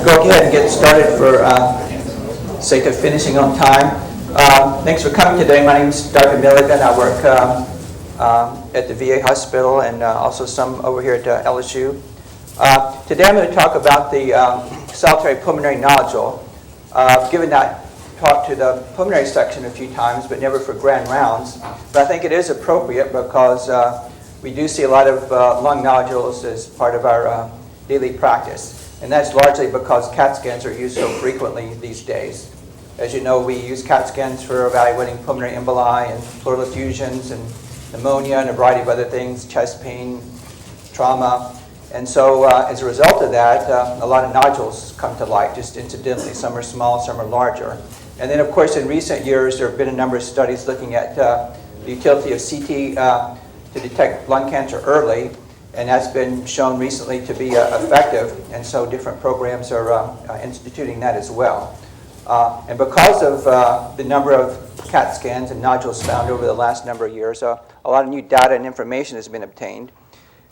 go ahead and get started for sake of finishing on time. Thanks for coming today. My name is Dr. Milligan. I work at the VA hospital and also some over here at LSU. Today I'm going to talk about the solitary pulmonary nodule. Given that I talked to the pulmonary section a few times, but never for grand rounds, but I think it is appropriate because we do see a lot of lung nodules as part of our daily practice. And that's largely because CAT scans are used so frequently these days. As you know, we use CAT scans for evaluating pulmonary emboli and pleural effusions and pneumonia and a variety of other things, chest pain, trauma. And so as a result of that, a lot of nodules come to light, just incidentally. Some are small, some are larger. And then, of course, in recent years, there have been a number of studies looking at the utility of CT to detect lung cancer early. And that's been shown recently to be effective, and so different programs are instituting that as well. And because of the number of CAT scans and nodules found over the last number of years, a lot of new data and information has been obtained.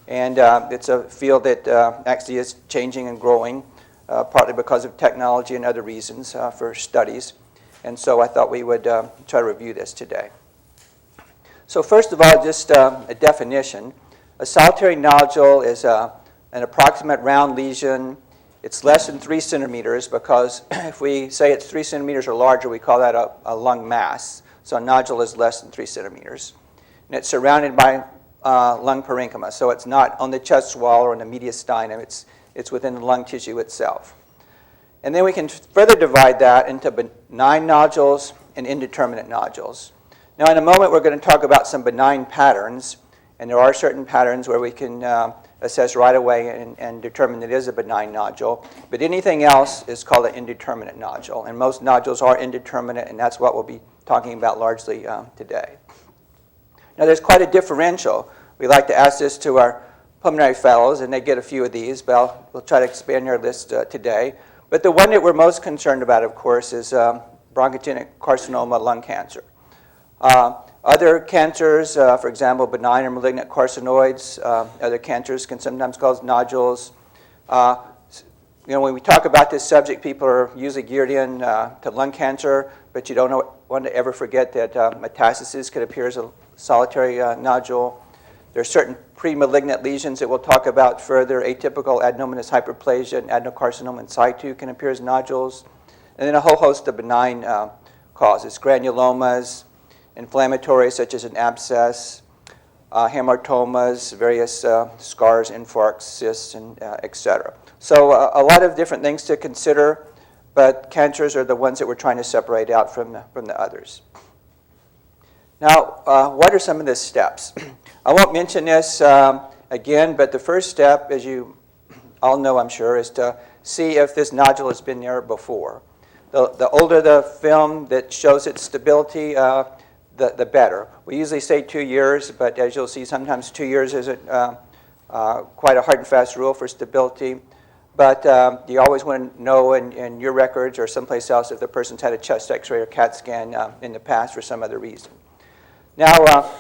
And it's a field that actually is changing and growing, partly because of technology and other reasons for studies. And so I thought we would try to review this today. So first of all, just a definition. A solitary nodule is an approximate round lesion. It's less than 3 centimeters because if we say it's 3 centimeters or larger, we call that a lung mass. So a nodule is less than 3 centimeters. And it's surrounded by lung parenchyma. So it's not on the chest wall or in the mediastinum. It's within the lung tissue itself. And then we can further divide that into benign nodules and indeterminate nodules. Now in a moment, we're going to talk about some benign patterns. And there are certain patterns where we can assess right away and determine that it is a benign nodule. But anything else is called an indeterminate nodule. And most nodules are indeterminate, and that's what we'll be talking about largely today. Now, there's quite a differential. We like to ask this to our pulmonary fellows, and they get a few of these, but we'll try to expand their list today. But the one that we're most concerned about, of course, is bronchogenic carcinoma lung cancer. Other cancers, for example, benign or malignant carcinoids, other cancers can sometimes cause nodules. When we talk about this subject, people are usually geared in to lung cancer, but you don't want to ever forget that metastasis could appear as a solitary nodule. There are certain pre-malignant lesions that we'll talk about further. Atypical adenomatous hyperplasia and adenocarcinoma in situ can appear as nodules. And then a whole host of benign causes, granulomas, inflammatory, such as an abscess, hamartomas, various scars, infarcts, cysts, and etc. So a lot of different things to consider, but cancers are the ones that we're trying to separate out from the others. Now, what are some of the steps? I won't mention this again, but the first step, as you all know, I'm sure, is to see if this nodule has been there before. The older the film that shows its stability, the better. We usually say 2 years, but as you'll see, sometimes 2 years isn't quite a hard and fast rule for stability. But you always want to know in your records or someplace else if the person's had a chest x-ray or CAT scan in the past for some other reason. Now,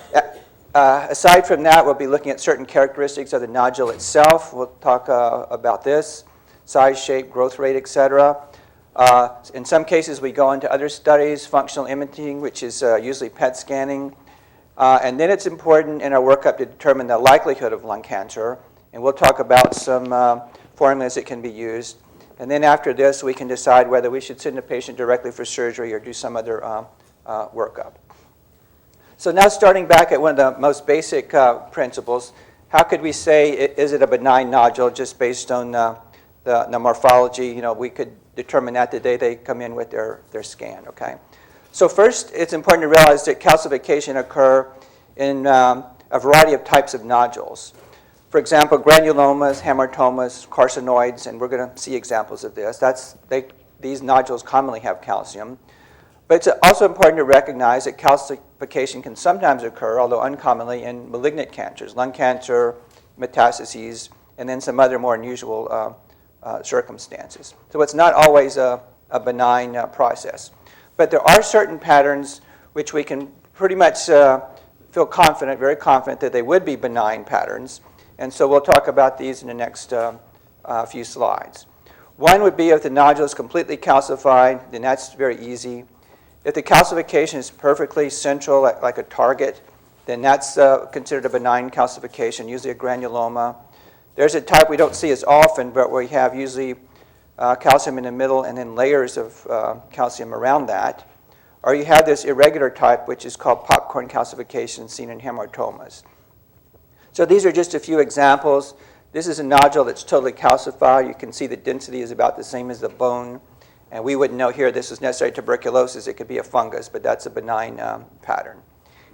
aside from that, we'll be looking at certain characteristics of the nodule itself. We'll talk about this, size, shape, growth rate, etc. In some cases, we go into other studies, functional imaging, which is usually PET scanning. And then it's important in our workup to determine the likelihood of lung cancer. And we'll talk about some formulas that can be used. And then after this, we can decide whether we should send a patient directly for surgery or do some other workup. So now starting back at one of the most basic principles, how could we say, is it a benign nodule just based on the morphology? You know, we could determine that the day they come in with their scan, okay? So first, it's important to realize that calcification occur in a variety of types of nodules. For example, granulomas, hamartomas, carcinoids, and we're going to see examples of this. These nodules commonly have calcium. But it's also important to recognize that calcification can sometimes occur, although uncommonly, in malignant cancers, lung cancer, metastases, and then some other more unusual circumstances. So it's not always a benign process. But there are certain patterns which we can pretty much feel confident, very confident, that they would be benign patterns. And so we'll talk about these in the next few slides. One would be if the nodule is completely calcified, then that's very easy. If the calcification is perfectly central, like a target, then that's considered a benign calcification, usually a granuloma. There's a type we don't see as often, but we have usually calcium in the middle and then layers of calcium around that. Or you have this irregular type, which is called popcorn calcification, seen in hematomas. So these are just a few examples. This is a nodule that's totally calcified. You can see the density is about the same as the bone. And we wouldn't know here this is necessarily tuberculosis. It could be a fungus, but that's a benign pattern.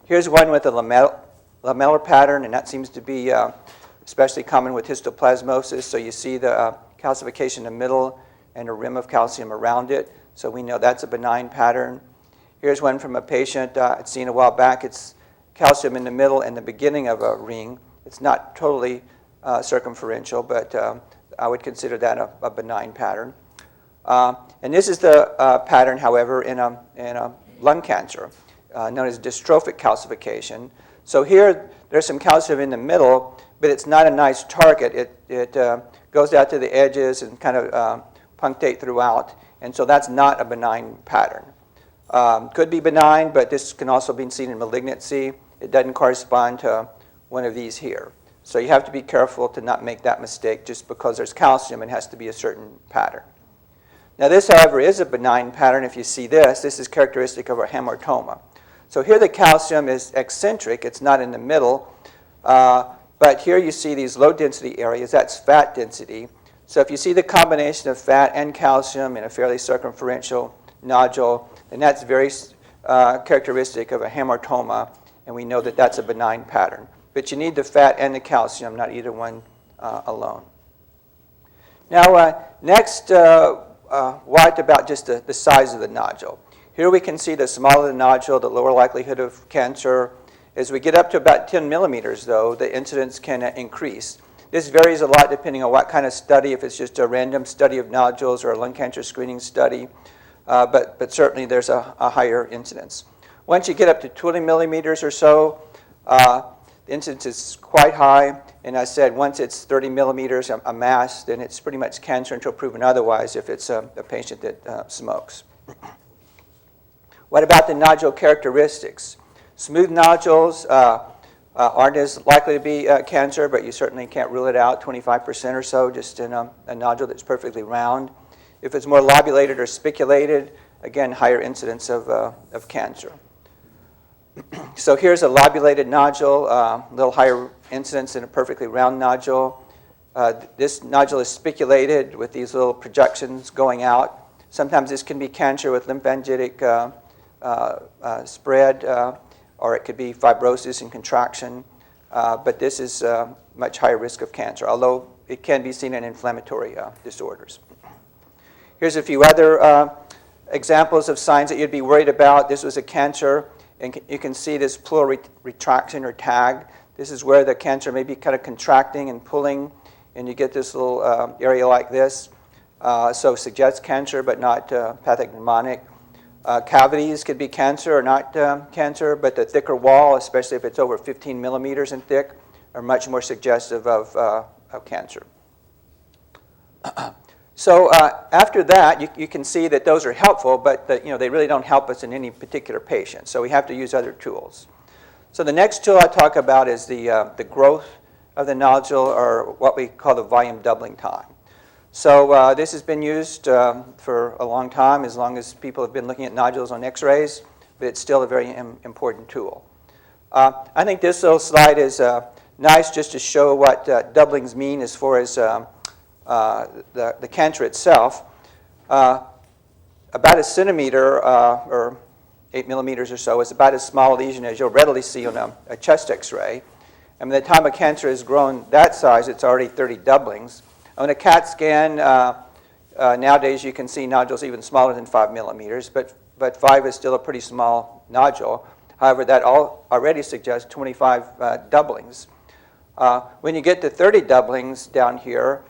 Here's one with a lamellar pattern, and that seems to be especially common with histoplasmosis. So you see the calcification in the middle and a rim of calcium around it. So we know that's a benign pattern. Here's one from a patient I'd seen a while back. It's calcium in the middle and the beginning of a ring. It's not totally circumferential, but I would consider that a benign pattern. And this is the pattern, however, in a lung cancer, known as dystrophic calcification. So here, there's some calcium in the middle, but it's not a nice target. It goes out to the edges and kind of punctate throughout, and so that's not a benign pattern. Could be benign, but this can also be seen in malignancy. It doesn't correspond to one of these here. So you have to be careful to not make that mistake just because there's calcium. It has to be a certain pattern. Now this, however, is a benign pattern. If you see this is characteristic of a hematoma. So here the calcium is eccentric. It's not in the middle. But here you see these low density areas. That's fat density. So if you see the combination of fat and calcium in a fairly circumferential nodule, then that's very characteristic of a hematoma, and we know that that's a benign pattern. But you need the fat and the calcium, not either one alone. Now, next, what about just the size of the nodule? Here we can see the smaller the nodule, the lower likelihood of cancer. As we get up to about 10 millimeters, though, the incidence can increase. This varies a lot depending on what kind of study, if it's just a random study of nodules or a lung cancer screening study. But certainly there's a higher incidence. Once you get up to 20 millimeters or so, the incidence is quite high. And I said once it's 30 millimeters, a mass, then it's pretty much cancer until proven otherwise if it's a patient that smokes. What about the nodule characteristics? Smooth nodules aren't as likely to be cancer, but you certainly can't rule it out, 25% or so, just in a nodule that's perfectly round. If it's more lobulated or spiculated, again, higher incidence of cancer. So here's a lobulated nodule, a little higher incidence than a perfectly round nodule. This nodule is spiculated with these little projections going out. Sometimes this can be cancer with lymphangitic spread, or it could be fibrosis and contraction. But this is much higher risk of cancer, although it can be seen in inflammatory disorders. Here's a few other examples of signs that you'd be worried about. This was a cancer, and you can see this pleural retraction or tag. This is where the cancer may be kind of contracting and pulling, and you get this little area like this. So suggests cancer, but not pathognomonic. Cavities could be cancer or not cancer, but the thicker wall, especially if it's over 15 millimeters in thick, are much more suggestive of cancer. So after that, you can see that those are helpful, but they really don't help us in any particular patient. So we have to use other tools. So the next tool I talk about is the growth of the nodule, or what we call the volume doubling time. So this has been used for a long time, as long as people have been looking at nodules on x-rays, but it's still a very important tool. I think this little slide is nice just to show what doublings mean as far as the cancer itself. About a centimeter, or 8 millimeters or so, is about as small a lesion as you'll readily see on a chest x-ray. And by the time a cancer has grown that size, it's already 30 doublings. On a CAT scan, nowadays you can see nodules even smaller than 5 millimeters, but 5 is still a pretty small nodule. However, that already suggests 25 doublings. When you get to 30 doublings down here,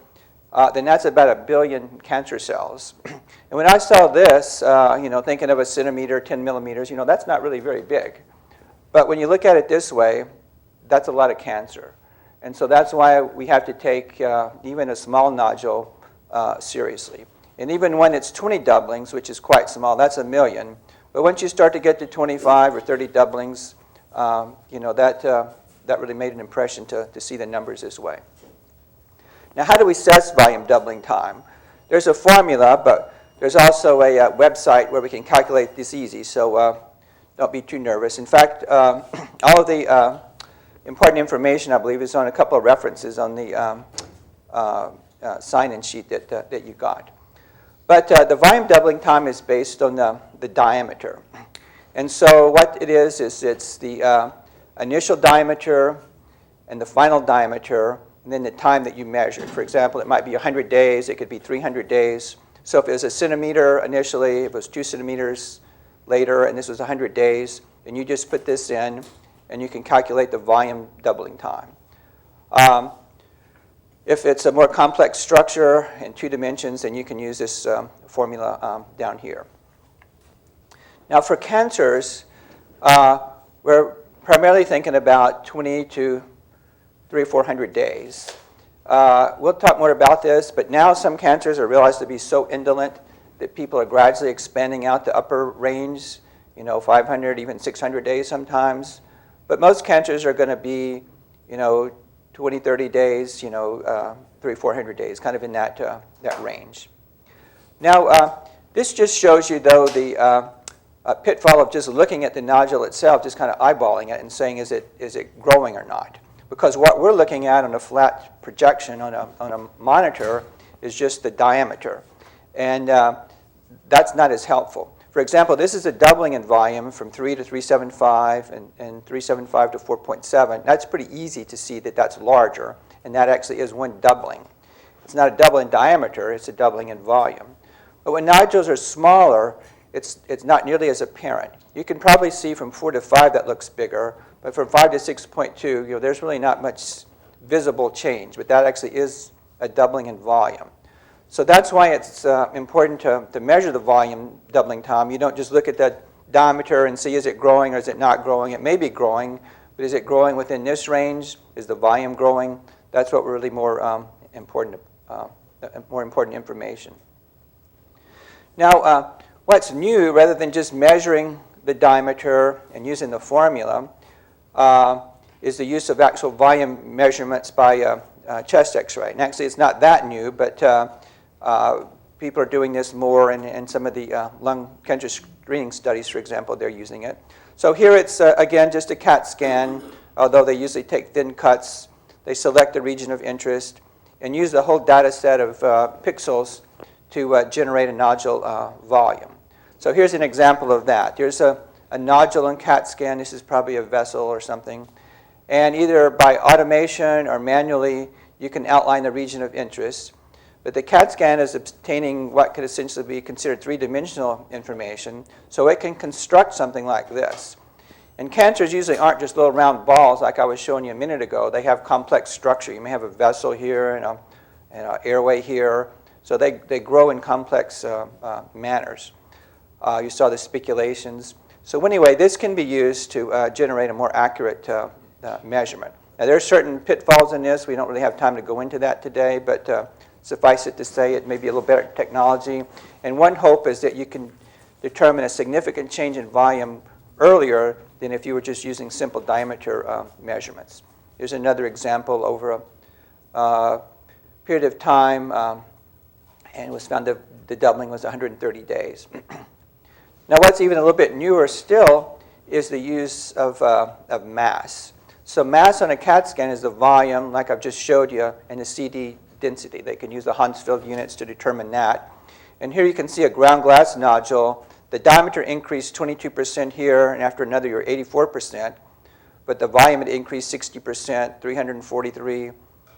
then that's about 1 billion cancer cells. And when I saw this, thinking of a centimeter, 10 millimeters, that's not really very big. But when you look at it this way, that's a lot of cancer. And so that's why we have to take even a small nodule seriously. And even when it's 20 doublings, which is quite small, that's 1 million. But once you start to get to 25 or 30 doublings, that really made an impression to see the numbers this way. Now, how do we assess volume doubling time? There's a formula, but there's also a website where we can calculate this easy, so don't be too nervous. In fact, all of the important information, I believe, is on a couple of references on the sign-in sheet that you got. But the volume doubling time is based on the diameter. And so what it is it's the initial diameter and the final diameter, and then the time that you measured. For example, it might be 100 days, it could be 300 days. So if it was 1 centimeter initially, if it was 2 centimeters later, and this was 100 days, then you just put this in, and you can calculate the volume doubling time. If it's a more complex structure in 2 dimensions, then you can use this formula down here. Now for cancers, we're primarily thinking about 20 to 300 or 400 days. We'll talk more about this, but now some cancers are realized to be so indolent that people are gradually expanding out the upper range, 500, even 600 days sometimes. But most cancers are going to be, 20, 30 days, 300, 400 days, kind of in that range. Now, this just shows you, though, the pitfall of just looking at the nodule itself, just kind of eyeballing it and saying, is it growing or not? Because what we're looking at on a flat projection on a monitor is just the diameter. And that's not as helpful. For example, this is a doubling in volume from 3 to 375 and 375 to 4.7. That's pretty easy to see that that's larger, and that actually is one doubling. It's not a double in diameter, it's a doubling in volume. But when nodules are smaller, it's not nearly as apparent. You can probably see from 4 to 5 that looks bigger, but from 5 to 6.2, there's really not much visible change, but that actually is a doubling in volume. So that's why it's important to measure the volume doubling time. You don't just look at the diameter and see, is it growing or is it not growing? It may be growing, but is it growing within this range? Is the volume growing? That's what really more important information. Now, what's new, rather than just measuring the diameter and using the formula, is the use of actual volume measurements by chest X-ray. And actually, it's not that new, but people are doing this more in some of the lung cancer screening studies, for example, they're using it. So here it's, again, just a CAT scan, although they usually take thin cuts. They select the region of interest and use the whole data set of pixels to generate a nodule volume. So here's an example of that. Here's a nodule on CAT scan. This is probably a vessel or something. And either by automation or manually, you can outline the region of interest. But the CAT scan is obtaining what could essentially be considered 3-dimensional information, so it can construct something like this. And cancers usually aren't just little round balls like I was showing you a minute ago. They have complex structure. You may have a vessel here and an airway here. So they grow in complex manners. You saw the spiculations. So anyway, this can be used to generate a more accurate measurement. Now, there are certain pitfalls in this. We don't really have time to go into that today, but suffice it to say it may be a little better technology. And one hope is that you can determine a significant change in volume earlier than if you were just using simple diameter measurements. Here's another example over a period of time, and it was found that the doubling was 130 days. Now, what's even a little bit newer still is the use of mass. So mass on a CAT scan is the volume, like I've just showed you, and the CD density. They can use the Hounsfield units to determine that. And here you can see a ground glass nodule. The diameter increased 22% here, and after another year, 84%. But the volume had increased 60%, 343,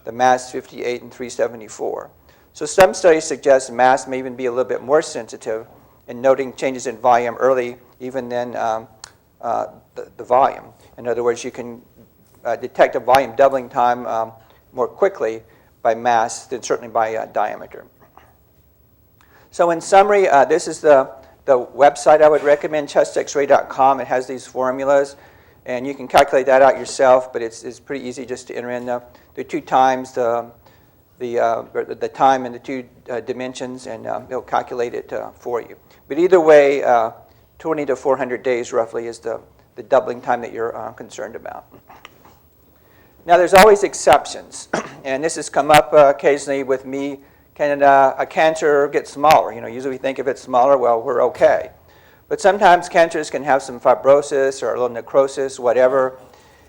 the mass 58, and 374. So some studies suggest mass may even be a little bit more sensitive in noting changes in volume early, even than the volume. In other words, you can detect a volume doubling time more quickly by mass than certainly by diameter. So in summary, this is the website I would recommend, chestxray.com. It has these formulas, and you can calculate that out yourself, but it's pretty easy just to enter in the 2 times the the time and the two dimensions, and it'll calculate it for you. But either way, 20 to 400 days roughly is the doubling time that you're concerned about. Now there's always exceptions, and this has come up occasionally with me. Can a cancer get smaller? Usually we think if it's smaller, well, we're okay. But sometimes cancers can have some fibrosis or a little necrosis, whatever,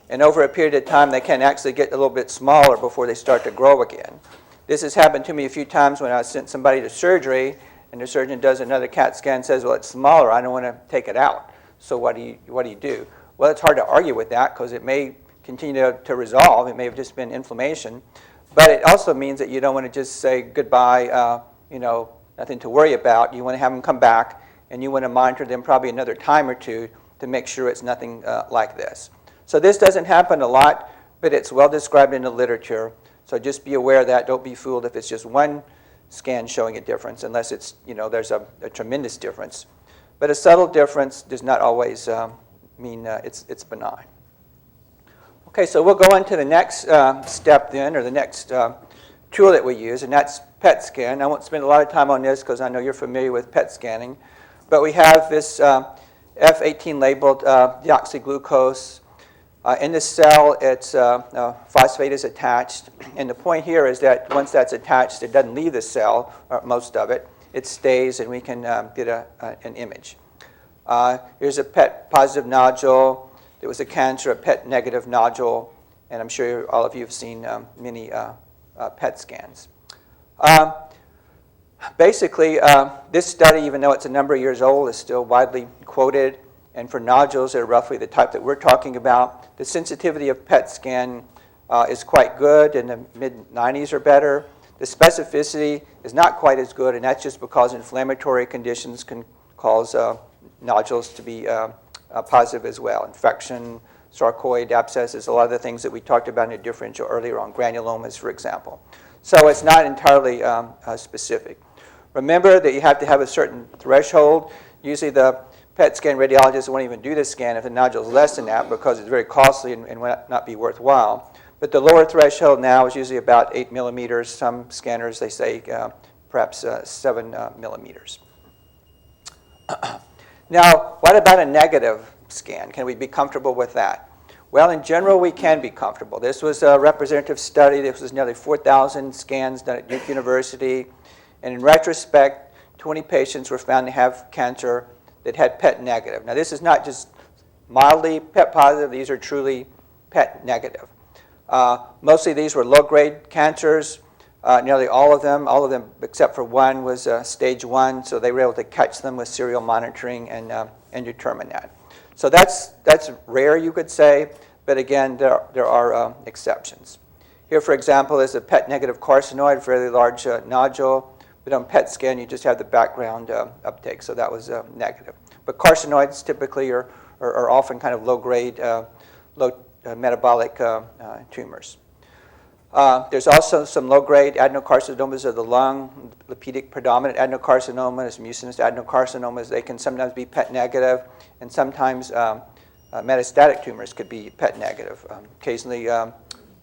and over a period of time they can actually get a little bit smaller before they start to grow again. This has happened to me a few times when I sent somebody to surgery, and the surgeon does another CAT scan and says, well, it's smaller, I don't want to take it out. So what do you do? Well, it's hard to argue with that because it may continue to resolve. It may have just been inflammation. But it also means that you don't want to just say goodbye, nothing to worry about. You want to have them come back, and you want to monitor them probably another time or two to make sure it's nothing like this. So this doesn't happen a lot, but it's well described in the literature. So just be aware of that. Don't be fooled if it's just one scan showing a difference, unless it's, there's a tremendous difference. But a subtle difference does not always mean it's benign. Okay, so we'll go on to the next step then, or the next tool that we use, and that's PET scan. I won't spend a lot of time on this because I know you're familiar with PET scanning. But we have this F18 labeled deoxyglucose. In this cell, it's phosphate is attached. And the point here is that once that's attached, it doesn't leave the cell, or most of it. It stays, and we can get an image. Here's a PET positive nodule. There was a cancer, a PET negative nodule. And I'm sure all of you have seen many PET scans. Basically, this study, even though it's a number of years old, is still widely quoted. And for nodules that are roughly the type that we're talking about, the sensitivity of PET scan is quite good, in the mid-90s or better. The specificity is not quite as good, and that's just because inflammatory conditions can cause nodules to be positive as well. Infection, sarcoid, abscesses, a lot of the things that we talked about in the differential earlier on, granulomas, for example. So it's not entirely specific. Remember that you have to have a certain threshold. Usually the PET scan radiologists won't even do this scan if the nodule is less than that because it's very costly and will not be worthwhile. But the lower threshold now is usually about 8 millimeters. Some scanners, they say perhaps 7 millimeters. Now, what about a negative scan? Can we be comfortable with that? Well, in general, we can be comfortable. This was a representative study. This was nearly 4,000 scans done at Duke University. And in retrospect, 20 patients were found to have cancer that had PET negative. Now, this is not just mildly PET positive. These are truly PET negative. Mostly these were low-grade cancers. Nearly all of them except for one was stage 1, so they were able to catch them with serial monitoring and determine that. So that's rare, you could say, but again, there are exceptions. Here, for example, is a PET negative carcinoid, fairly large nodule. But on PET scan, you just have the background uptake, so that was negative. But carcinoids typically are often kind of low-grade, low metabolic tumors. There's also some low-grade adenocarcinomas of the lung, lipedic predominant adenocarcinomas, mucinous adenocarcinomas. They can sometimes be PET negative, and sometimes metastatic tumors could be PET negative, occasionally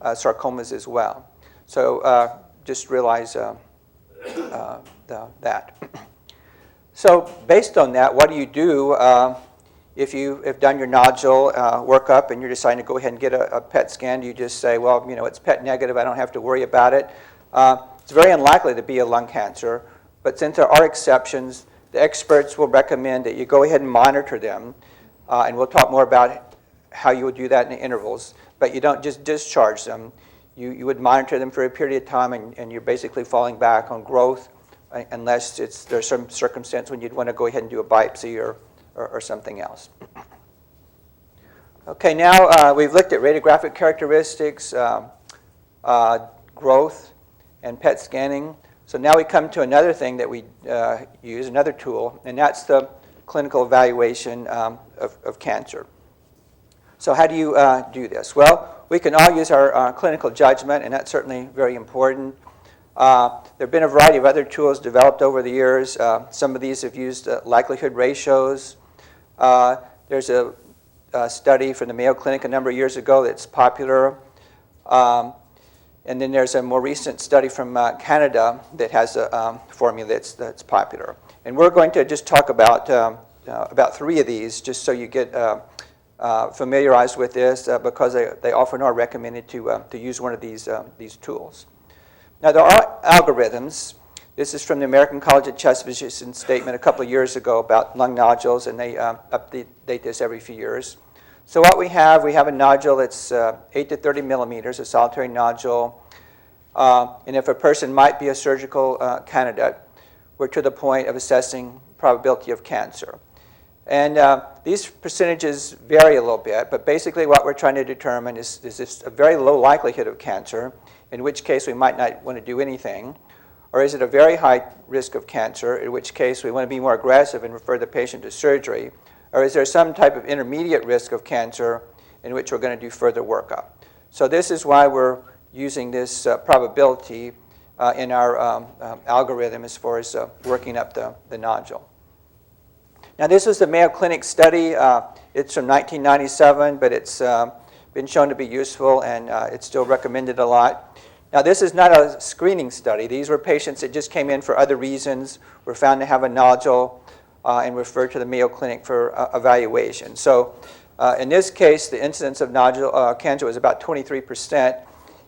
sarcomas as well. So just realize that. So based on that, what do you do if you have done your nodule workup and you're deciding to go ahead and get a PET scan? Do you just say, well, it's PET negative, I don't have to worry about it? It's very unlikely to be a lung cancer, but since there are exceptions, the experts will recommend that you go ahead and monitor them, and we'll talk more about how you would do that in the intervals, but you don't just discharge them. You would monitor them for a period of time, and you're basically falling back on growth unless there's some circumstance when you'd want to go ahead and do a biopsy or something else. Okay, now we've looked at radiographic characteristics, growth, and PET scanning. So now we come to another thing that we use, another tool, and that's the clinical evaluation of cancer. So how do you do this? Well, we can all use our clinical judgment, and that's certainly very important. There have been a variety of other tools developed over the years. Some of these have used likelihood ratios. There's a study from the Mayo Clinic a number of years ago that's popular. And then there's a more recent study from Canada that has a formula that's popular. And we're going to just talk about 3 of these, just so you get familiarized with this, because they often are recommended to use one of these tools. Now, there are algorithms. This is from the American College of Chest Physicians statement a couple of years ago about lung nodules, and they update this every few years. So what we have a nodule that's 8 to 30 millimeters, a solitary nodule. And if a person might be a surgical candidate, we're to the point of assessing probability of cancer. And these percentages vary a little bit, but basically what we're trying to determine is this a very low likelihood of cancer, in which case we might not want to do anything, or is it a very high risk of cancer, in which case we want to be more aggressive and refer the patient to surgery, or is there some type of intermediate risk of cancer in which we're going to do further workup. So this is why we're using this probability in our algorithm as far as working up the nodule. Now, this was the Mayo Clinic study. It's from 1997, but it's been shown to be useful, and it's still recommended a lot. Now, this is not a screening study. These were patients that just came in for other reasons, were found to have a nodule, and referred to the Mayo Clinic for evaluation. So in this case, the incidence of nodule cancer was about 23%.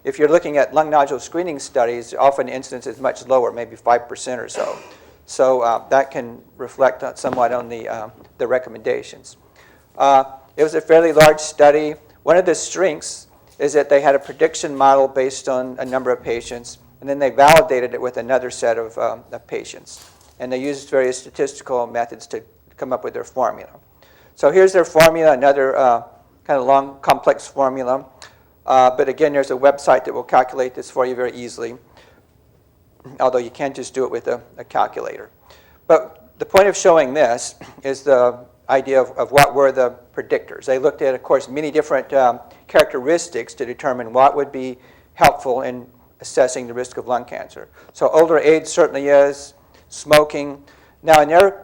If you're looking at lung nodule screening studies, often the incidence is much lower, maybe 5% or so. So that can reflect somewhat on the recommendations. It was a fairly large study. One of the strengths is that they had a prediction model based on a number of patients, and then they validated it with another set of patients. And they used various statistical methods to come up with their formula. So here's their formula, another kind of long, complex formula. But again, there's a website that will calculate this for you very easily, although you can't just do it with a calculator. But the point of showing this is the idea of what were the predictors. They looked at, of course, many different characteristics to determine what would be helpful in assessing the risk of lung cancer. So older age certainly is, smoking. Now, in their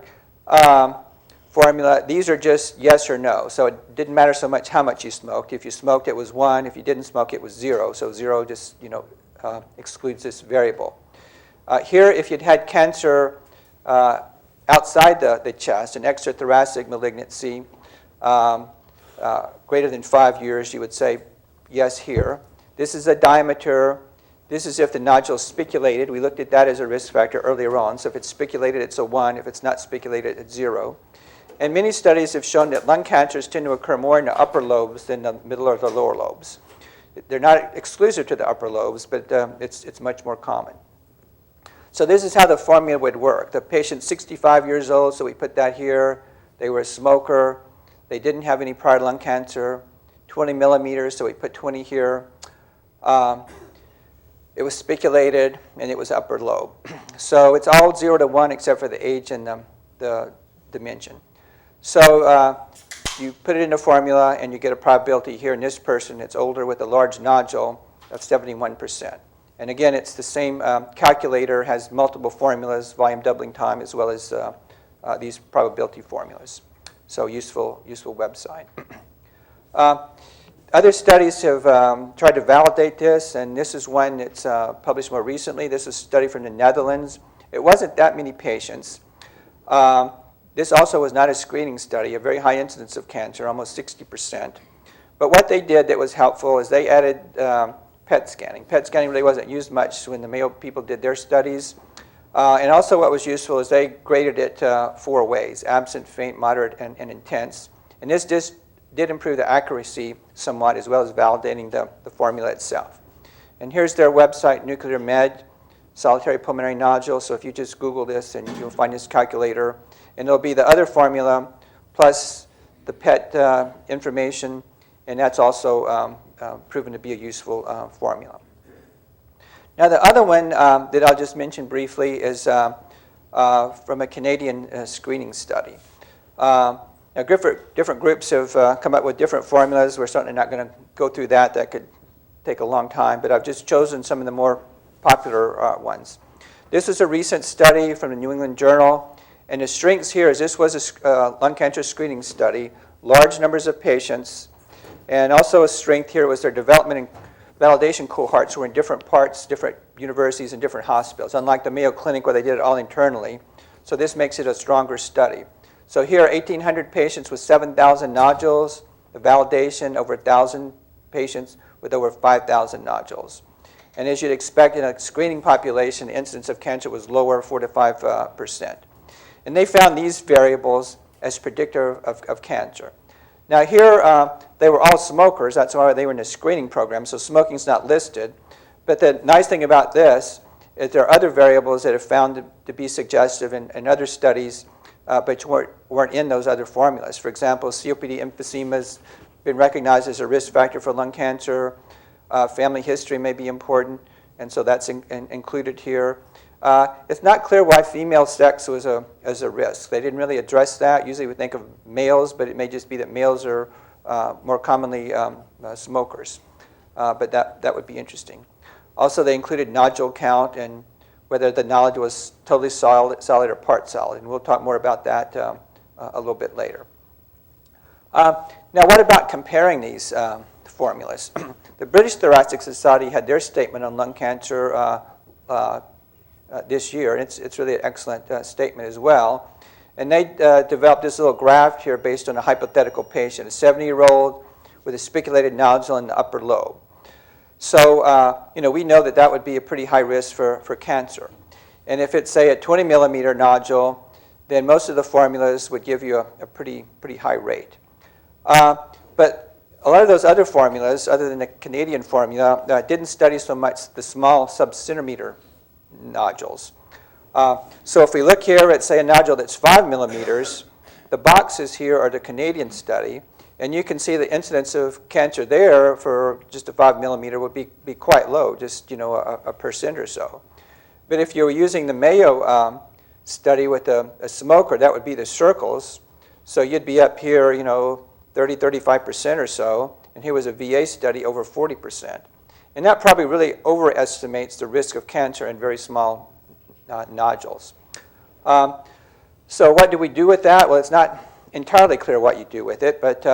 formula, these are just yes or no. So it didn't matter so much how much you smoked. If you smoked, it was 1. If you didn't smoke, it was 0. So 0 just excludes this variable. Here, if you'd had cancer outside the chest, an extrathoracic malignancy, greater than 5 years, you would say yes here. This is a diameter. This is if the nodule is spiculated. We looked at that as a risk factor earlier on. So if it's spiculated, it's a 1. If it's not spiculated, it's 0. And many studies have shown that lung cancers tend to occur more in the upper lobes than the middle or the lower lobes. They're not exclusive to the upper lobes, but it's much more common. So this is how the formula would work. The patient's 65 years old, so we put that here. They were a smoker. They didn't have any prior lung cancer. 20 millimeters, so we put 20 here. It was spiculated, and it was upper lobe. So it's all 0 to 1 except for the age and the dimension. So you put it in a formula, and you get a probability here in this person that's older with a large nodule of 71%. And again, it's the same calculator, has multiple formulas, volume doubling time, as well as these probability formulas. So useful website. Other studies have tried to validate this, and this is one that's published more recently. This is a study from the Netherlands. It wasn't that many patients. This also was not a screening study, a very high incidence of cancer, almost 60%. But what they did that was helpful is they added PET scanning. PET scanning really wasn't used much when the Mayo people did their studies. And also what was useful is they graded it 4 ways: absent, faint, moderate, and intense. And this did improve the accuracy somewhat, as well as validating the formula itself. And here's their website, Nuclear Med, solitary pulmonary nodule. So if you just Google this, and you'll find this calculator. And it'll be the other formula plus the PET information, and that's also proven to be a useful formula. Now, the other one that I'll just mention briefly is from a Canadian screening study. Now, different groups have come up with different formulas. We're certainly not going to go through that. That could take a long time, but I've just chosen some of the more popular ones. This is a recent study from the New England Journal, and the strengths here is this was a lung cancer screening study, large numbers of patients, and also a strength here was their development and validation cohorts were in different parts, different universities, and different hospitals, unlike the Mayo Clinic where they did it all internally. So this makes it a stronger study. So here, 1,800 patients with 7,000 nodules, the validation over 1,000 patients with over 5,000 nodules. And as you'd expect in a screening population, the incidence of cancer was lower, 4 to 5%. And they found these variables as predictor of cancer. Now here, they were all smokers. That's why they were in a screening program, so smoking's not listed. But the nice thing about this is there are other variables that are found to be suggestive in other studies, but weren't in those other formulas. For example, COPD emphysema has been recognized as a risk factor for lung cancer. Family history may be important, and so that's included here. It's not clear why female sex was a risk. They didn't really address that. Usually we think of males, but it may just be that males are more commonly smokers. But that would be interesting. Also, they included nodule count and whether the nodule was totally solid or part solid. And we'll talk more about that a little bit later. Now, what about comparing these formulas? The British Thoracic Society had their statement on lung cancer this year, and it's really an excellent statement as well. And they developed this little graph here based on a hypothetical patient, a 70-year-old with a spiculated nodule in the upper lobe. So, we know that would be a pretty high risk for cancer. And if it's, say, a 20-millimeter nodule, then most of the formulas would give you a pretty high rate. But a lot of those other formulas, other than the Canadian formula, didn't study so much the small sub-centimeter nodules. So if we look here at, say, a nodule that's 5 millimeters, the boxes here are the Canadian study, and you can see the incidence of cancer there for just a 5 millimeter would be quite low, just a % or so. But if you were using the Mayo study with a smoker, that would be the circles. So you'd be up here, 30, 35% or so, and here was a VA study over 40%. And that probably really overestimates the risk of cancer in very small nodules. So what do we do with that? Well, it's not entirely clear what you do with it, but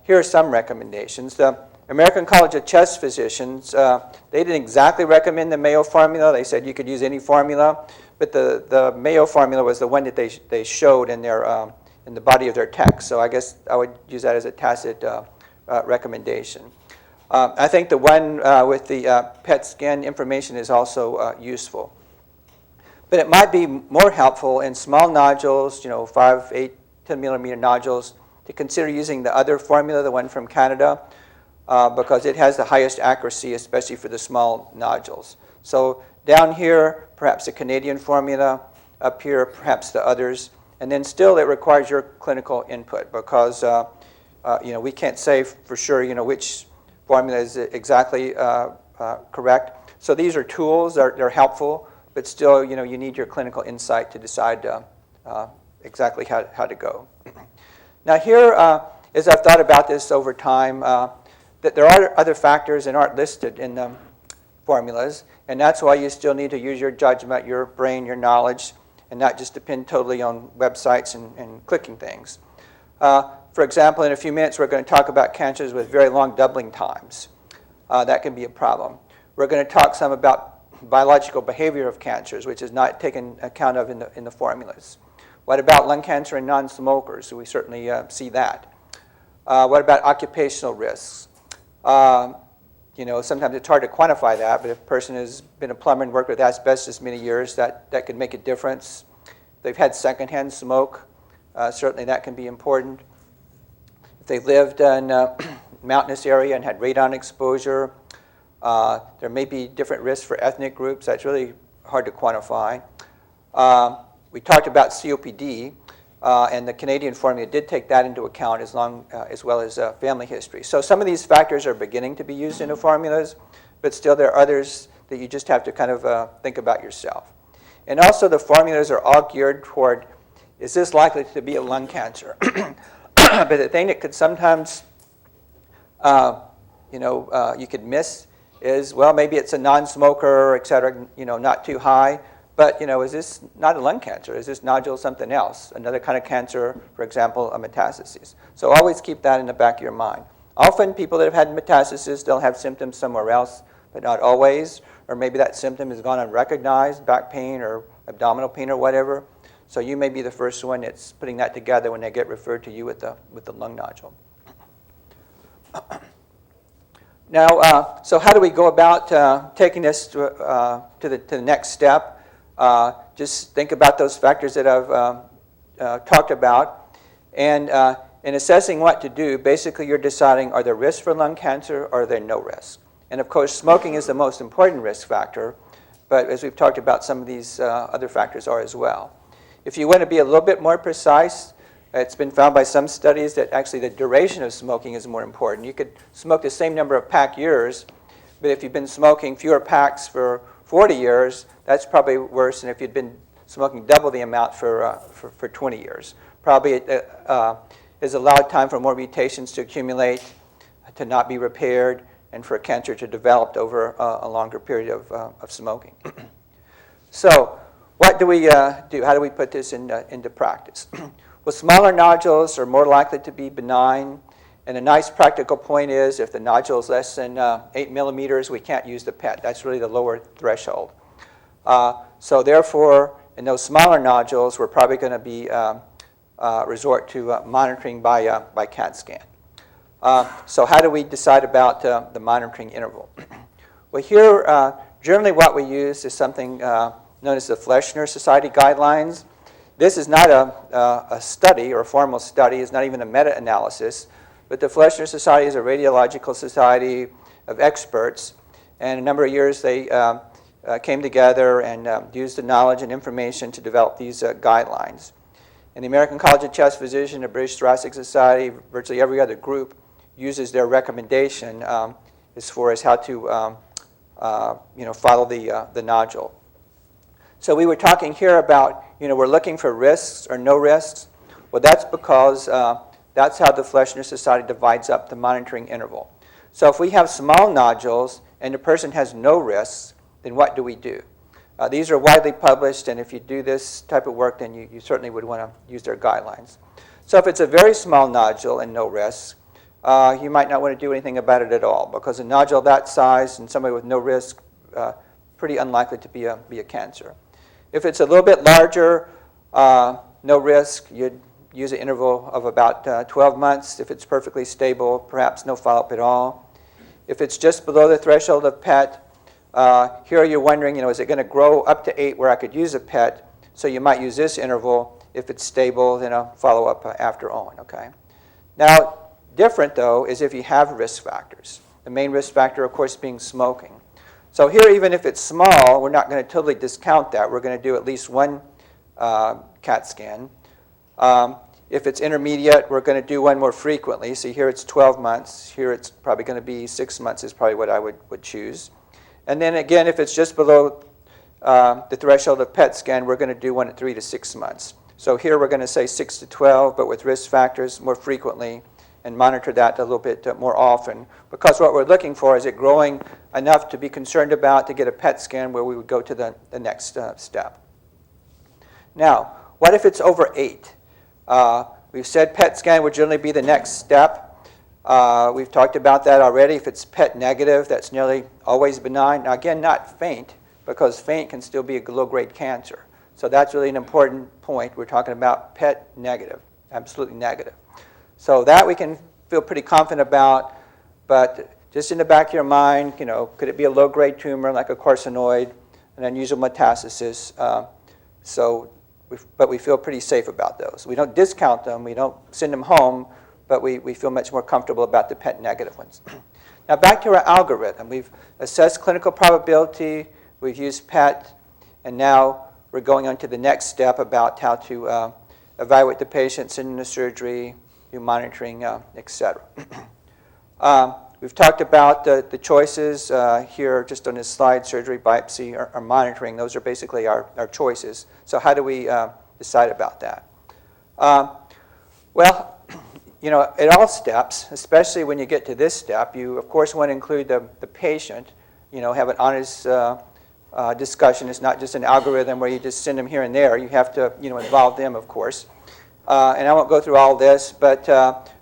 here are some recommendations. The American College of Chest Physicians, they didn't exactly recommend the Mayo formula. They said you could use any formula, but the Mayo formula was the one that they showed in their in the body of their text. So I guess I would use that as a tacit recommendation. I think the one with the PET scan information is also useful. But it might be more helpful in small nodules, 5, 8, 10 millimeter nodules, to consider using the other formula, the one from Canada, because it has the highest accuracy, especially for the small nodules. So down here, perhaps the Canadian formula, up here, perhaps the others. And then still, it requires your clinical input because we can't say for sure which formula is exactly correct. So these are tools; they're helpful, but still, you need your clinical insight to decide exactly how to go. Now here, as I've thought about this over time, that there are other factors that aren't listed in the formulas, and that's why you still need to use your judgment, your brain, your knowledge, and not just depend totally on websites and clicking things. For example, in a few minutes, we're going to talk about cancers with very long doubling times. That can be a problem. We're going to talk some about biological behavior of cancers, which is not taken account of in the formulas. What about lung cancer in non-smokers? So we certainly see that. What about occupational risks? Sometimes it's hard to quantify that, but if a person has been a plumber and worked with asbestos many years, that could make a difference. If they've had secondhand smoke, certainly that can be important. If they've lived in a mountainous area and had radon exposure, there may be different risks for ethnic groups. That's really hard to quantify. We talked about COPD, and the Canadian formula did take that into account as well as family history. So some of these factors are beginning to be used in the formulas, but still there are others that you just have to kind of think about yourself. And also the formulas are all geared toward, is this likely to be a lung cancer? But the thing that could sometimes, you could miss is, well, maybe it's a non-smoker, et cetera, not too high. But, is this not a lung cancer? Is this nodule something else? Another kind of cancer, for example, a metastasis. So always keep that in the back of your mind. Often people that have had metastasis, they'll have symptoms somewhere else, but not always. Or maybe that symptom has gone unrecognized, back pain or abdominal pain or whatever. So you may be the first one that's putting that together when they get referred to you with the lung nodule. Now, so how do we go about taking this to the next step? Just think about those factors that I've talked about. And in assessing what to do, basically you're deciding, are there risks for lung cancer or are there no risks? And of course, smoking is the most important risk factor, but as we've talked about, some of these other factors are as well. If you want to be a little bit more precise, it's been found by some studies that actually the duration of smoking is more important. You could smoke the same number of pack years, but if you've been smoking fewer packs for 40 years, that's probably worse than if you'd been smoking double the amount for 20 years. Probably it is allowed time for more mutations to accumulate, to not be repaired, and for cancer to develop over a longer period of smoking. So what do we do? How do we put this into practice? Well, smaller nodules are more likely to be benign. And a nice practical point is if the nodule is less than 8 millimeters, we can't use the PET. That's really the lower threshold. So therefore, in those smaller nodules, we're probably going to be resort to monitoring by CAT scan. So how do we decide about the monitoring interval? Well, here, generally what we use is something known as the Fleshner Society guidelines. This is not a study or a formal study. It's not even a meta-analysis. But the Fleshner Society is a radiological society of experts. And a number of years they came together and used the knowledge and information to develop these guidelines. And the American College of Chest Physicians, the British Thoracic Society, virtually every other group uses their recommendation as far as how to follow the nodule. So we were talking here about, we're looking for risks or no risks. Well, that's because that's how the Fleshner Society divides up the monitoring interval. So if we have small nodules and the person has no risks, then what do we do? These are widely published, and if you do this type of work, then you certainly would want to use their guidelines. So if it's a very small nodule and no risk, you might not want to do anything about it at all, because a nodule that size and somebody with no risk, pretty unlikely to be a cancer. If it's a little bit larger, no risk, you'd use an interval of about 12 months. If it's perfectly stable, perhaps no follow-up at all. If it's just below the threshold of PET, here you're wondering, is it going to grow up to 8 where I could use a PET? So you might use this interval. If it's stable, then a follow-up after on, okay? Now, different, though, is if you have risk factors. The main risk factor, of course, being smoking. So here, even if it's small, we're not going to totally discount that. We're going to do at least one CAT scan. If it's intermediate, we're going to do one more frequently. See, here it's 12 months. Here it's probably going to be 6 months is probably what I would choose. And then again, if it's just below the threshold of PET scan, we're going to do one at 3 to 6 months. So here we're going to say 6 to 12, but with risk factors more frequently, and monitor that a little bit more often. Because what we're looking for is it growing enough to be concerned about to get a PET scan where we would go to the next step. Now, what if it's over 8? We've said PET scan would generally be the next step. We've talked about that already. If it's PET negative, that's nearly always benign. Now again, not faint, because faint can still be a low-grade cancer. So that's really an important point. We're talking about PET negative, absolutely negative. So that we can feel pretty confident about, but just in the back of your mind, could it be a low-grade tumor like a carcinoid, an unusual metastasis? But we feel pretty safe about those. We don't discount them, we don't send them home, but we feel much more comfortable about the PET negative ones. Now back to our algorithm. We've assessed clinical probability, we've used PET, and now we're going on to the next step about how to evaluate the patient, send them to surgery, do monitoring, etc. We've talked about the choices here just on this slide, surgery, biopsy, or monitoring. Those are basically our choices. So how do we decide about that? Well, at all steps, especially when you get to this step, you of course want to include the patient, have an honest discussion. It's not just an algorithm where you just send them here and there. You have to involve them, of course. And I won't go through all this, but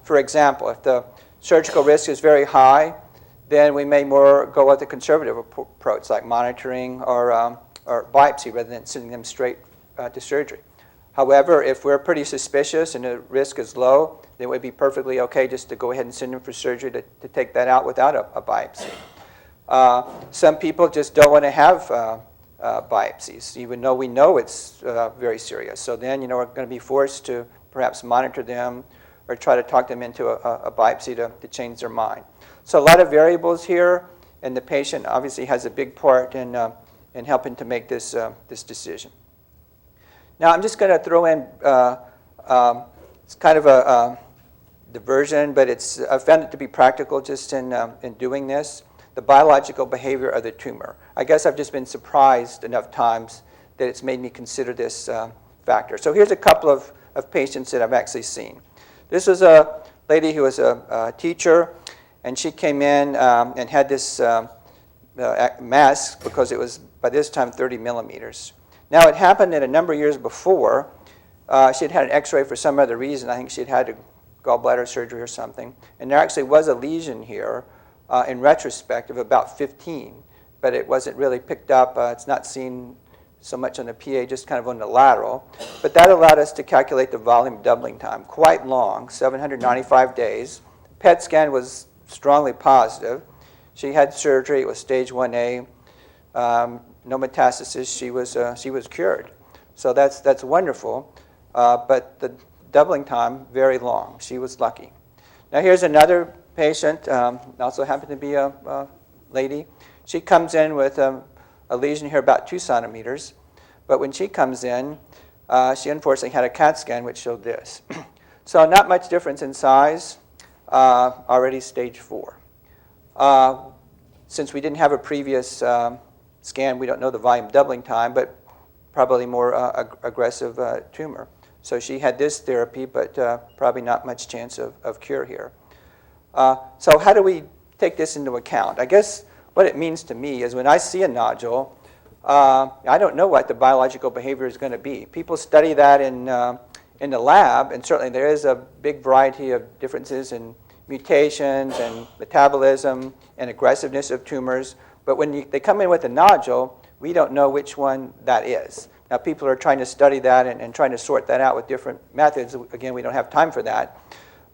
for example, if the surgical risk is very high, then we may more go with a conservative approach, like monitoring or biopsy, rather than sending them straight to surgery. However, if we're pretty suspicious and the risk is low, then it would be perfectly okay just to go ahead and send them for surgery to take that out without a biopsy. Some people just don't want to have biopsies, even though we know it's very serious. So then, we're going to be forced to perhaps monitor them or try to talk them into a biopsy to change their mind. So a lot of variables here, and the patient obviously has a big part in helping to make this decision. Now I'm just going to throw in, it's kind of a diversion, but I found it to be practical just in doing this, the biological behavior of the tumor. I guess I've just been surprised enough times that it's made me consider this factor. So here's a couple of patients that I've actually seen. This was a lady who was a teacher, and she came in and had this mass because it was, by this time, 30 millimeters. Now, it happened that a number of years before, she had had an x-ray for some other reason. I think she had had a gallbladder surgery or something. And there actually was a lesion here, in retrospect, of about 15. But it wasn't really picked up. It's not seen so much on the PA, just kind of on the lateral. But that allowed us to calculate the volume doubling time. Quite long, 795 days. PET scan was strongly positive. She had surgery. It was stage 1A. No metastasis. She was cured. So that's wonderful. But the doubling time, very long. She was lucky. Now here's another patient, also happened to be a lady. She comes in with a lesion here about 2 centimeters. But when she comes in, she unfortunately had a CAT scan which showed this. So not much difference in size, already stage 4. Since we didn't have a previous scan, we don't know the volume doubling time, but probably more aggressive tumor. So she had this therapy, but probably not much chance of cure here. So how do we take this into account? I guess what it means to me is when I see a nodule, I don't know what the biological behavior is going to be. People study that in the lab, and certainly there is a big variety of differences in mutations and metabolism and aggressiveness of tumors. But when they come in with a nodule, we don't know which one that is. Now, people are trying to study that and trying to sort that out with different methods. Again, we don't have time for that.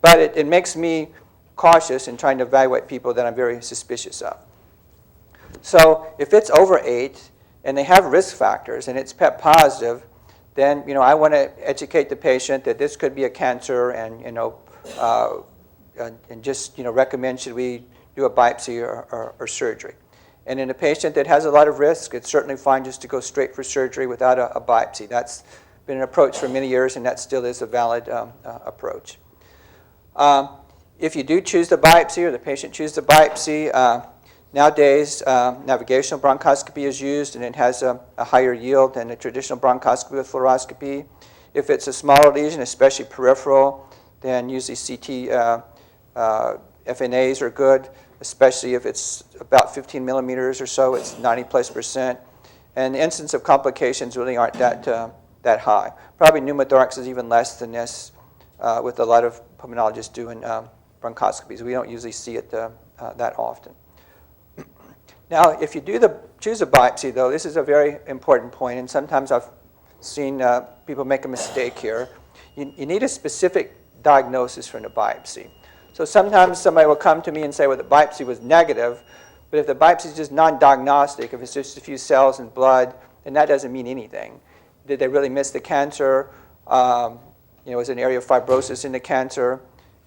But it makes me cautious in trying to evaluate people that I'm very suspicious of. So if it's over 8 and they have risk factors and it's PET positive, then I want to educate the patient that this could be a cancer, and and just recommend should we do a biopsy or surgery. And in a patient that has a lot of risk, it's certainly fine just to go straight for surgery without a biopsy. That's been an approach for many years, and that still is a valid approach. If you do choose the biopsy, or the patient chooses the biopsy, nowadays navigational bronchoscopy is used, and it has a higher yield than a traditional bronchoscopy with fluoroscopy. If it's a smaller lesion, especially peripheral, then usually CT FNAs are good, especially if it's about 15 millimeters or so. It's 90+%. And the incidence of complications really aren't that high. Probably pneumothorax is even less than this, with a lot of pulmonologists doing bronchoscopies. We don't usually see it that often. Now, if you choose a biopsy, though, this is a very important point, and sometimes I've seen people make a mistake here. You need a specific diagnosis from the biopsy. So sometimes somebody will come to me and say, well, the biopsy was negative, but if the biopsy is just non-diagnostic, if it's just a few cells and blood, then that doesn't mean anything. Did they really miss the cancer? Is an area of fibrosis in the cancer?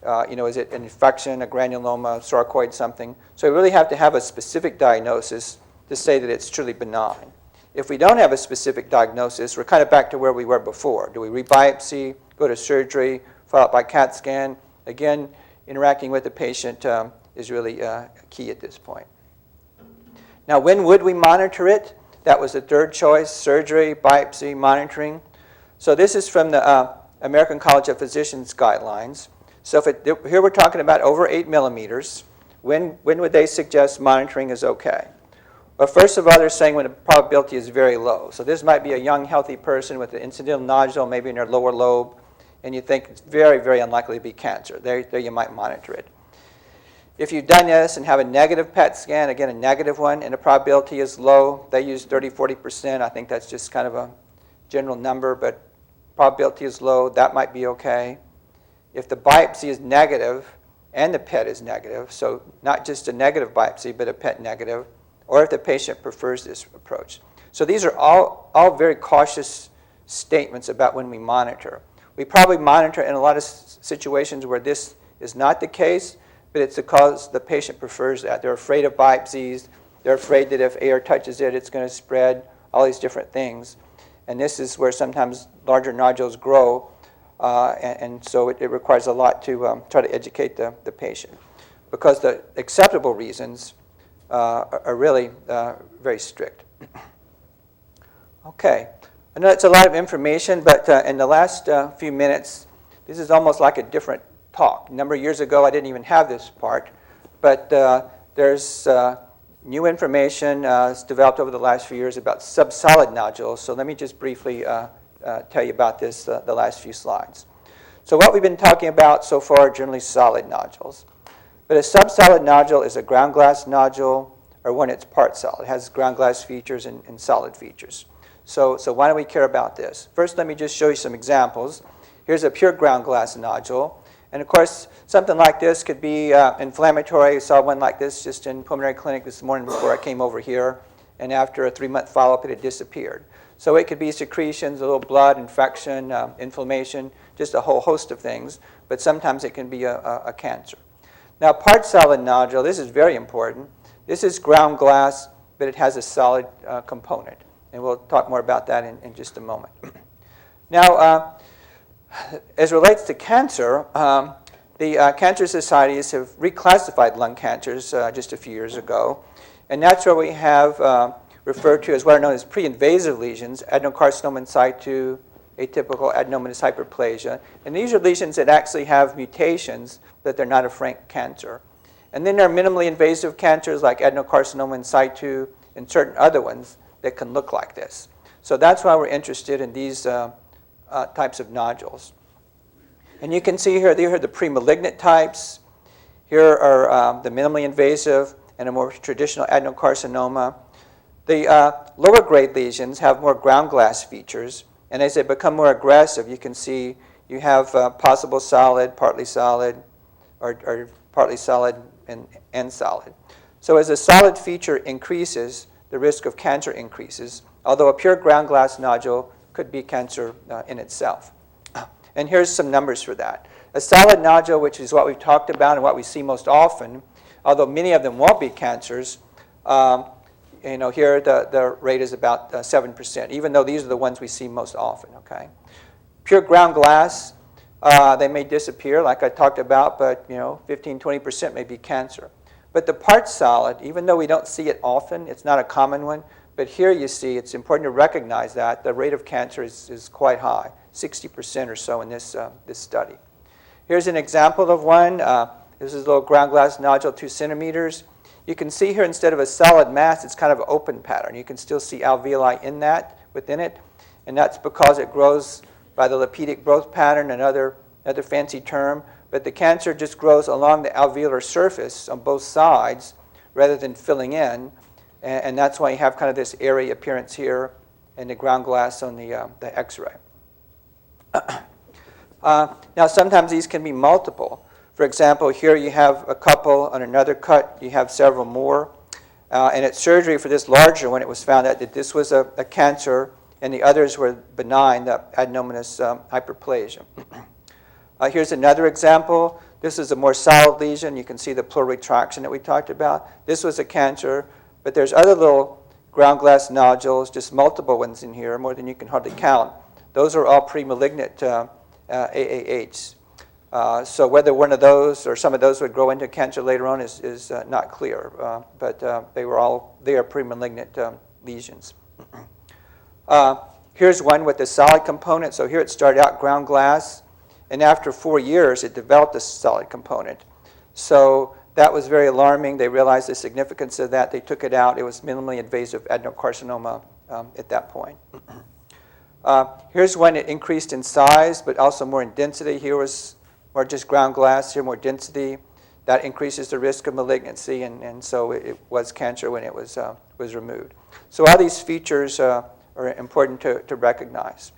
Is it an infection, a granuloma, sarcoid, something? So we really have to have a specific diagnosis to say that it's truly benign. If we don't have a specific diagnosis, we're kind of back to where we were before. Do we rebiopsy, go to surgery, followed by CAT scan? Again, interacting with the patient is really key at this point. Now, when would we monitor it? That was the third choice: surgery, biopsy, monitoring. So this is from the American College of Physicians guidelines. So here we're talking about over 8 millimeters. When would they suggest monitoring is okay? Well, first of all, they're saying when the probability is very low. So this might be a young, healthy person with an incidental nodule, maybe in their lower lobe, and you think it's very, very unlikely to be cancer. There you might monitor it. If you've done this and have a negative PET scan, again, a negative one, and the probability is low, they use 30–40%. I think that's just kind of a general number, but probability is low, that might be okay. If the biopsy is negative and the PET is negative, so not just a negative biopsy, but a PET negative, or if the patient prefers this approach. So these are all very cautious statements about when we monitor. We probably monitor in a lot of situations where this is not the case, but it's because the patient prefers that. They're afraid of biopsies. They're afraid that if air touches it, it's going to spread, all these different things. And this is where sometimes larger nodules grow, and so it requires a lot to try to educate the patient, because the acceptable reasons are really very strict. Okay, I know it's a lot of information, but in the last few minutes, this is almost like a different talk. A number of years ago, I didn't even have this part, but there's new information that's developed over the last few years about subsolid nodules. So let me just briefly tell you about this the last few slides. So what we've been talking about so far are generally solid nodules. But a subsolid nodule is a ground glass nodule, or when it's part solid. It has ground glass features and solid features. So why do we care about this? First, let me just show you some examples. Here's a pure ground glass nodule. And of course, something like this could be inflammatory. I saw one like this just in pulmonary clinic this morning before I came over here. And after a 3-month follow-up, it had disappeared. So it could be secretions, a little blood, infection, inflammation, just a whole host of things. But sometimes it can be a cancer. Now, part solid nodule, this is very important. This is ground glass, but it has a solid component. And we'll talk more about that in just a moment. Now, as relates to cancer, the cancer societies have reclassified lung cancers just a few years ago. And that's where we have referred to as what are known as pre-invasive lesions, adenocarcinoma in situ, atypical adenomatous hyperplasia. And these are lesions that actually have mutations, but they're not a frank cancer. And then there are minimally invasive cancers like adenocarcinoma in situ and certain other ones that can look like this. So that's why we're interested in these types of nodules. And you can see here, these are the pre-malignant types. Here are the minimally invasive and a more traditional adenocarcinoma. The lower grade lesions have more ground glass features. And as they become more aggressive, you can see you have possible solid, partly solid, or partly solid and solid. So as the solid feature increases, the risk of cancer increases, although a pure ground glass nodule could be cancer in itself. And here's some numbers for that. A solid nodule, which is what we've talked about and what we see most often, although many of them won't be cancers, here the rate is about 7%, even though these are the ones we see most often, okay? Pure ground glass, they may disappear, like I talked about, but 15–20% may be cancer. But the part solid, even though we don't see it often, it's not a common one, but here you see, it's important to recognize that the rate of cancer is quite high, 60% or so in this study. Here's an example of one. This is a little ground glass nodule, 2 centimeters. You can see here, instead of a solid mass, it's kind of an open pattern. You can still see alveoli within it, and that's because it grows by the lipidic growth pattern, another fancy term. But the cancer just grows along the alveolar surface on both sides rather than filling in. And that's why you have kind of this airy appearance here and the ground glass on the X-ray. Now, sometimes these can be multiple. For example, here you have a couple. On another cut, you have several more. And at surgery for this larger one, it was found out that this was a cancer, and the others were benign, the adenomatous hyperplasia. Here's another example. This is a more solid lesion. You can see the pleural retraction that we talked about. This was a cancer, but there's other little ground glass nodules, just multiple ones in here, more than you can hardly count. Those are all pre-malignant AAHs. So whether one of those or some of those would grow into cancer later on is not clear, but they are pre-malignant lesions. Here's one with the solid component. So here it started out ground glass, and after 4 years, it developed a solid component. So that was very alarming. They realized the significance of that. They took it out. It was minimally invasive adenocarcinoma at that point. Here's one that increased in size, but also more in density. Here was more just ground glass, here more density. that increases the risk of malignancy, and so it was cancer when it was removed. So all these features are important to recognize.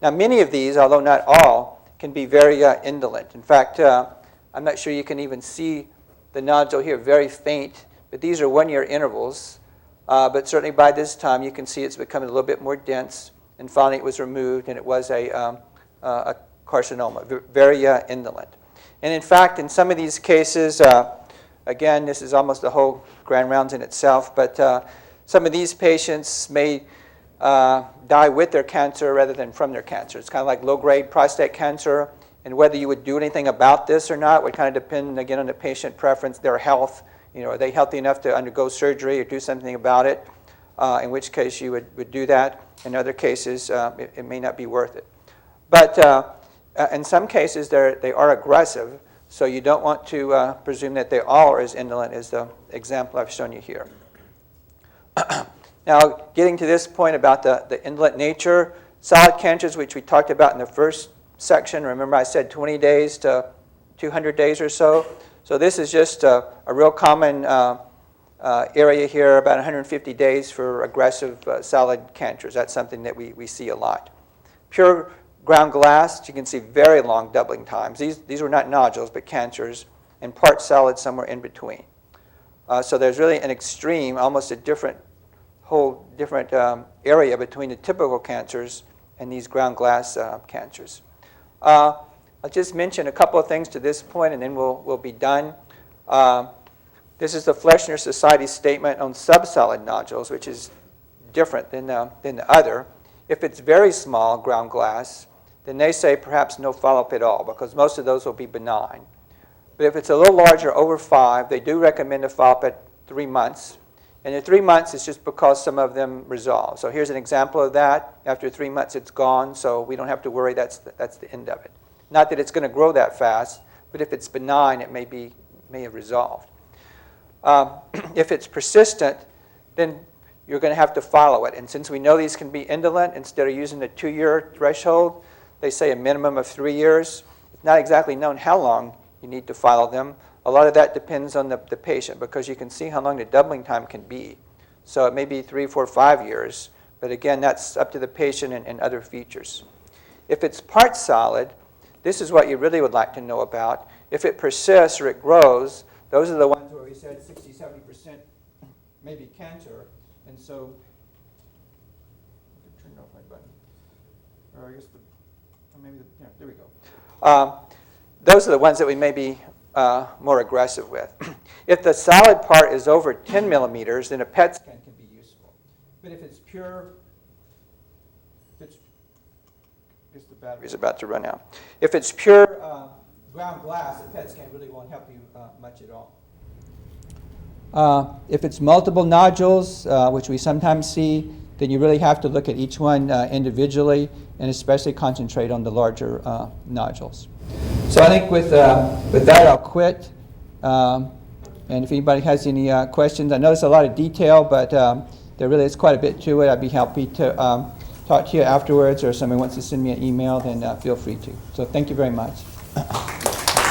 Now, many of these, although not all, can be very indolent. In fact, I'm not sure you can even see the nodule here, very faint, but these are one-year intervals. But certainly by this time, you can see it's becoming a little bit more dense, and finally it was removed, and it was a carcinoma, very indolent. And in fact, in some of these cases, again, this is almost the whole grand rounds in itself, but some of these patients may die with their cancer rather than from their cancer. It's kind of like low-grade prostate cancer, and whether you would do anything about this or not would kind of depend, again, on the patient preference, their health. You know, are they healthy enough to undergo surgery or do something about it? In which case you would do that. In other cases, it may not be worth it. But in some cases, they are aggressive, so you don't want to presume that they all are as indolent as the example I've shown you here. Now, getting to this point about the indolent nature, solid cancers, which we talked about in the first section, remember I said 20 days to 200 days or so. So this is just a real common area here, about 150 days for aggressive solid cancers. That's something that we see a lot. Pure ground glass, you can see very long doubling times. These were not nodules, but cancers, and part solid somewhere in between. So there's really an extreme, almost a whole different area between the typical cancers and these ground glass cancers. I'll just mention a couple of things to this point, and then we'll be done. This is the Fleshner Society statement on subsolid nodules, which is different than the other. If it's very small, ground glass, then they say perhaps no follow-up at all, because most of those will be benign. But if it's a little larger, over 5, they do recommend a follow-up at 3 months. And at 3 months, it's just because some of them resolve. So here's an example of that. After 3 months, it's gone, so we don't have to worry that's the end of it. Not that it's going to grow that fast, but if it's benign, it may have resolved. If it's persistent, then you're going to have to follow it. And since we know these can be indolent, instead of using the 2-year threshold, they say a minimum of 3 years. It's not exactly known how long you need to follow them. A lot of that depends on the patient, because you can see how long the doubling time can be. So it may be 3, 4, 5 years, but again, that's up to the patient and other features. If it's part solid, this is what you really would like to know about. If it persists or it grows, those are the ones where we said 60, 70% may be cancer. And so, I turned off my button. Or I guess yeah, there we go. Those are the ones that we may be more aggressive with. If the solid part is over 10 millimeters, then a PET scan can be useful. But if it's pure, I guess the battery is about to run out. If it's pure ground glass, a PET scan really won't help you much at all. If it's multiple nodules, which we sometimes see, then you really have to look at each one individually, and especially concentrate on the larger nodules. So I think with that, I'll quit. And if anybody has any questions, I know it's a lot of detail, but there really is quite a bit to it. I'd be happy to talk to you afterwards, or if somebody wants to send me an email, then feel free to. So thank you very much.